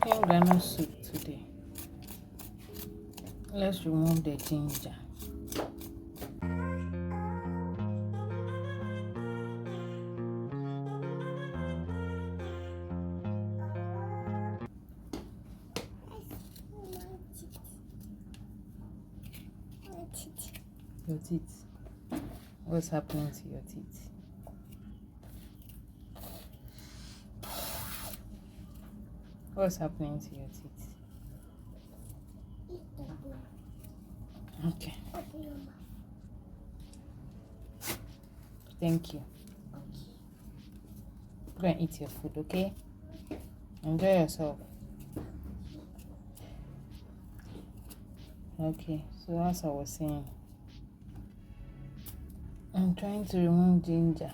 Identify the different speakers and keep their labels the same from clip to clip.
Speaker 1: making granite soup today. Let's remove the ginger. Your teeth. What's happening to your teeth? What's happening to your teeth? Okay. Thank you. Go and eat your food, okay? Enjoy yourself. Okay, so as I was saying, I'm trying to remove ginger.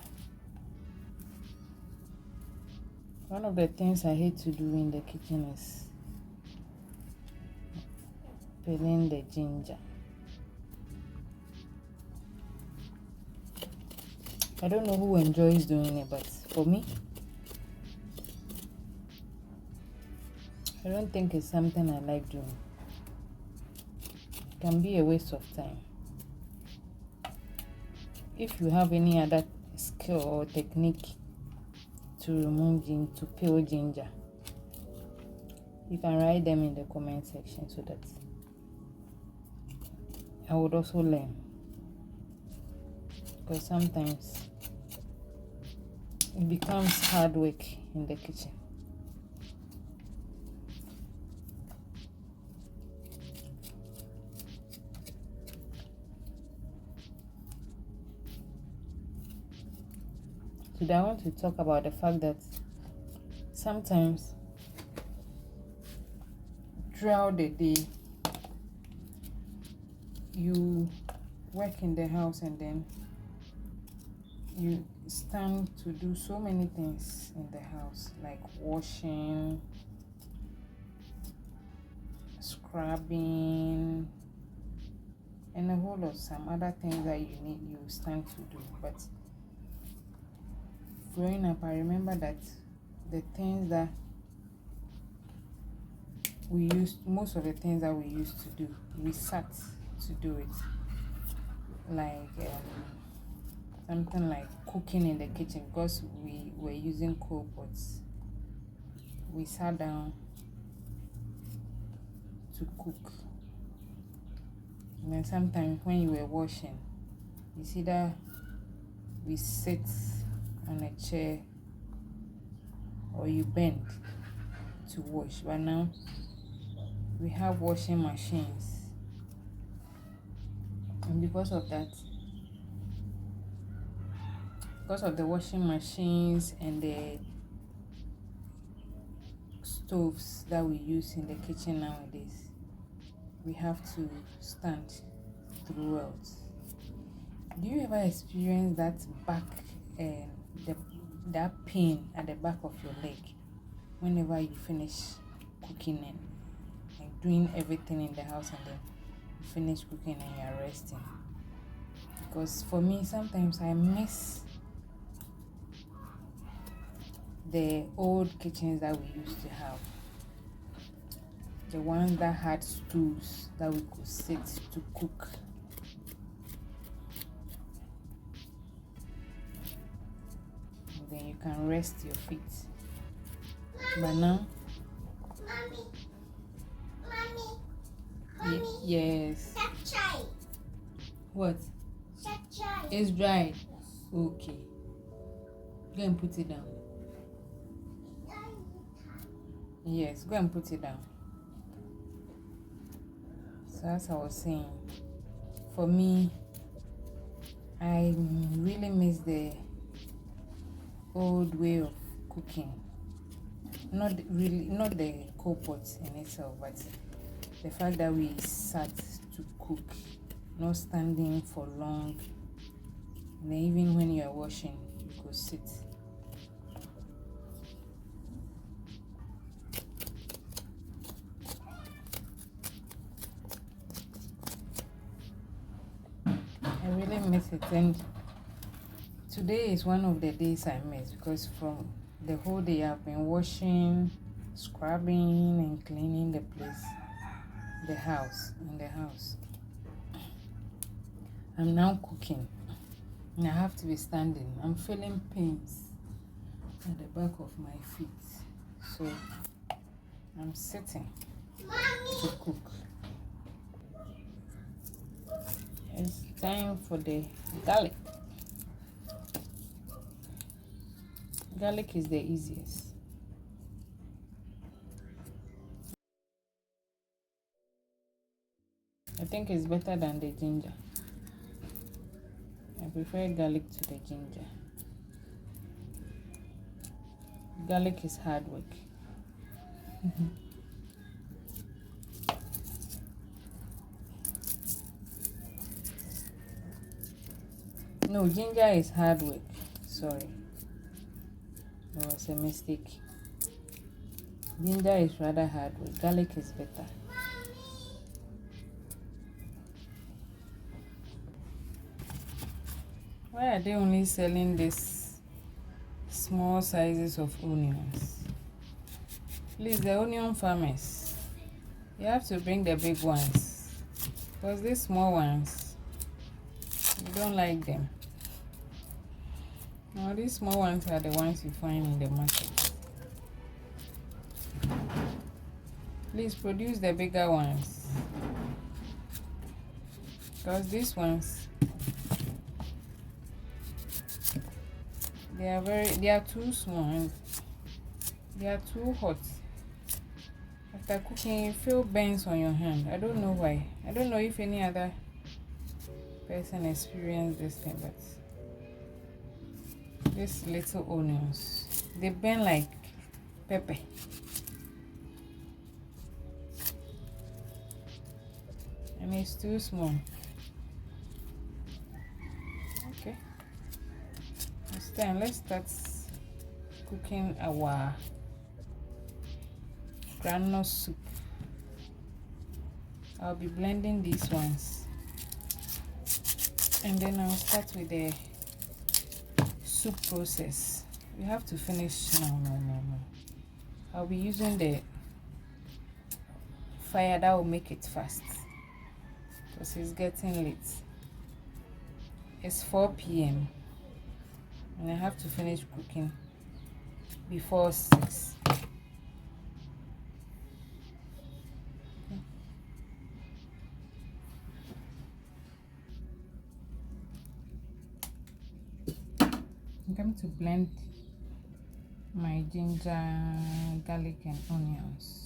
Speaker 1: One of the things I hate to do in the kitchen is peeling the ginger. I don't know who enjoys doing it, but for me, I don't think it's something I like doing. It can be a waste of time. If you have any other skill or technique to remove to peel ginger, you can write them in the comment section so that I would also learn. Because sometimes it becomes hard work in the kitchen. Today I want to talk about the fact that sometimes throughout the day you work in the house and then you stand to do so many things in the house, like washing, scrubbing, and a whole lot of some other things that you stand to do. But growing up, I remember that the things that most of the things that we used to do, we sat to do it. Like something like cooking in the kitchen, because we were using coal pots. We sat down to cook. And then sometimes when you were washing, you see that we sit on a chair or you bend to wash. But now we have washing machines, and because of the washing machines and the stoves that we use in the kitchen nowadays, we have to stand throughout. Do you ever experience that back that pain at the back of your leg whenever you finish cooking and doing everything in the house, and then you finish cooking and you're resting? Because for me, sometimes I miss the old kitchens that we used to have, the ones that had stools that we could sit to cook. And then you can rest your feet. But now, Mommy. Yes. What? It's dry. Okay. Go and put it down. Yes, go and put it down. So as I was saying, for me, I really miss the old way of cooking. Not the coal pot in itself, but the fact that we sat to cook, not standing for long. And then even when you are washing, you could sit. I really miss it, and today is one of the days I miss, because from the whole day I've been washing, scrubbing and cleaning the place, the house. I'm now cooking and I have to be standing. I'm feeling pains at the back of my feet, so I'm sitting to cook. It's time for the garlic. Garlic is the easiest. I think it's better than the ginger. I prefer garlic to the ginger. Garlic is hard work. No, ginger is hard work. Sorry, it was a mistake. Ginger is rather hard work. Garlic is better. Why are they only selling these small sizes of onions? Please, the onion farmers, you have to bring the big ones, because these small ones, you don't like them. No, these small ones are the ones you find in the market. Please produce the bigger ones, because these ones, they are too small and they are too hot. After cooking, you feel burns on your hand. I don't know why. I don't know if any other person experienced this thing, but these little onions, they burn like pepper. And it's too small. Okay. It's time. Let's start cooking our groundnut soup. I'll be blending these ones, and then I'll start with the soup process. We have to finish now. I'll be using the fire that will make it fast, because it's getting late. It's 4 p.m. and I have to finish cooking before 6. I'm going to blend my ginger, garlic, and onions.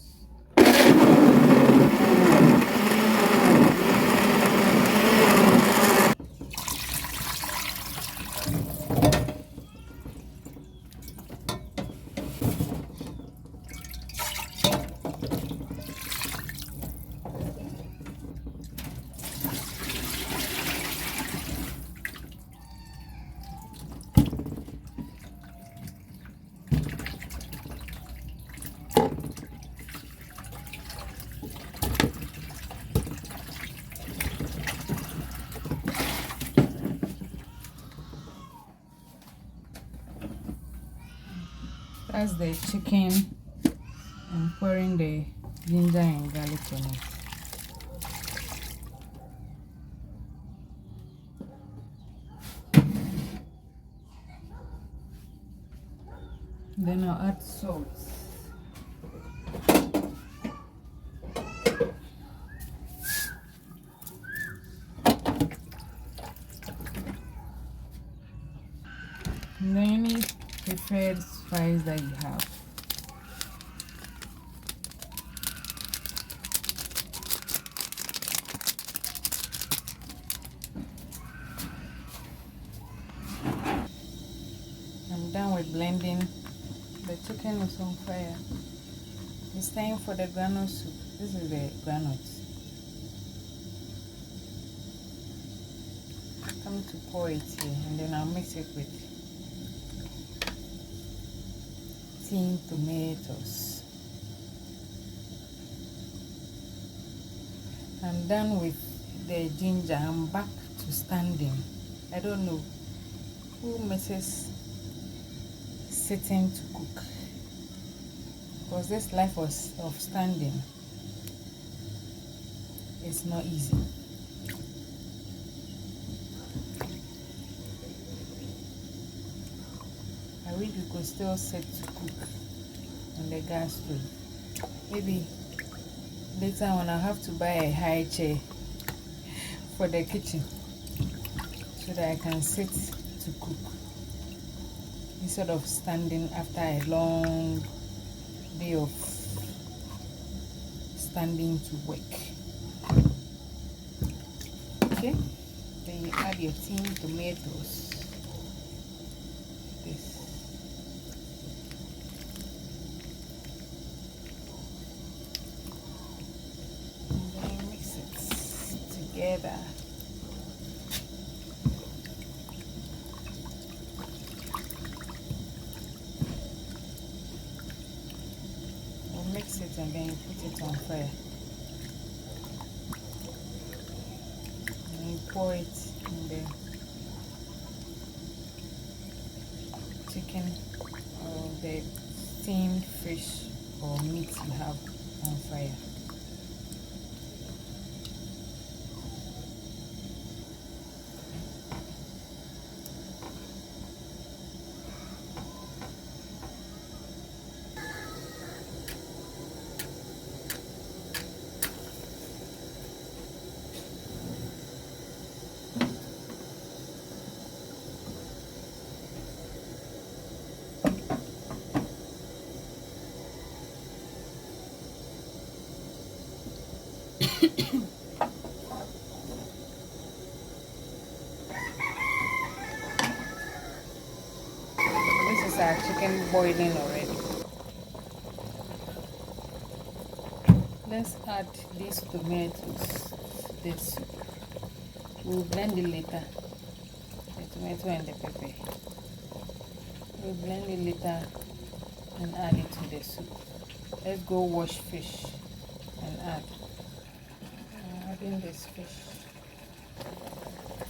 Speaker 1: That's the chicken. I'm pouring the ginger and garlic on it. Then I'll add salt. And then any preferred spice that you have. I'm done with blending. The chicken is on fire. It's time for the groundnut soup. This is the groundnuts. I'm to pour it here, and then I'll mix it with tin tomatoes. I'm done with the ginger. I'm back to standing. I don't know who misses sitting to cook. because this life of standing is not easy. I wish we could still sit to cook on the gas stove. Maybe later on I'll have to buy a high chair for the kitchen so that I can sit to cook instead of standing after a long day of standing to work. Okay, then you add your tinned tomatoes. This. And then mix it together. Mix it and then you put it on fire. And you pour it in the chicken or the steamed fish or meat you have on fire. This is our chicken boiling already. Let's add these tomatoes to this soup. We'll blend it later. The tomato and the pepper. We'll blend it later and add it to the soup. Let's go wash fish and add. Adding this fish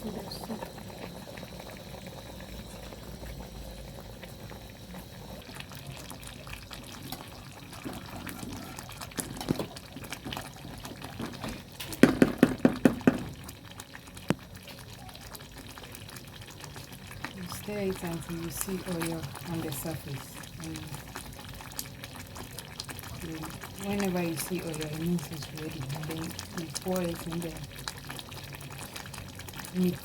Speaker 1: to the soup. Stir it until you see oil on the surface. Whenever you see oil, it means it's ready. And then you pour it in the meat.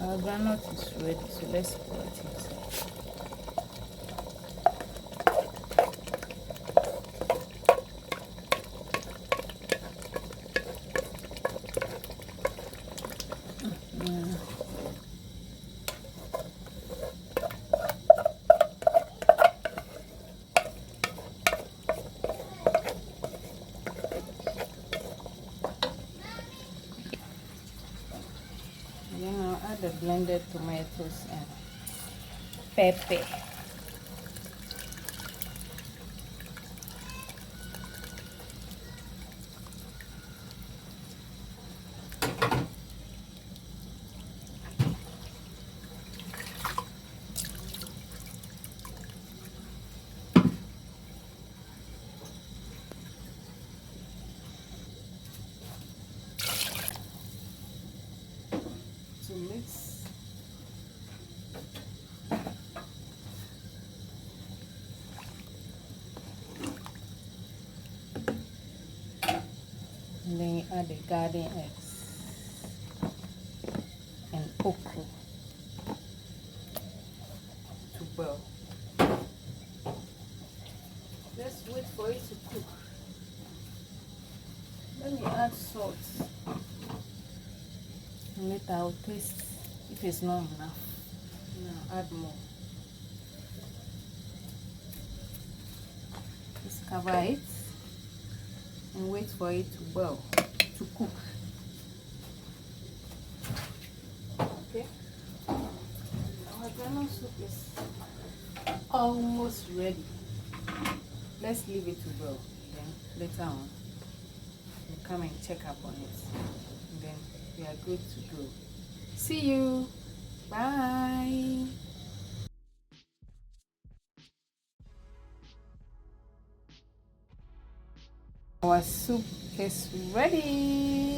Speaker 1: Our granite is ready, so let's pour it inside. Then I'll add the blended tomatoes and pepper. To mix. And then you add the garden eggs and okra to boil. Let's wait for it to cook. Let me add salt. And later I'll taste if it's not enough. Now add more. Just cover it and wait for it to boil, to cook. Okay. Our granite soup is almost ready. Let's leave it to boil. Then later on, we'll come and check up on it. And then we are good to go. See you. Bye. Bye. Our soup is ready.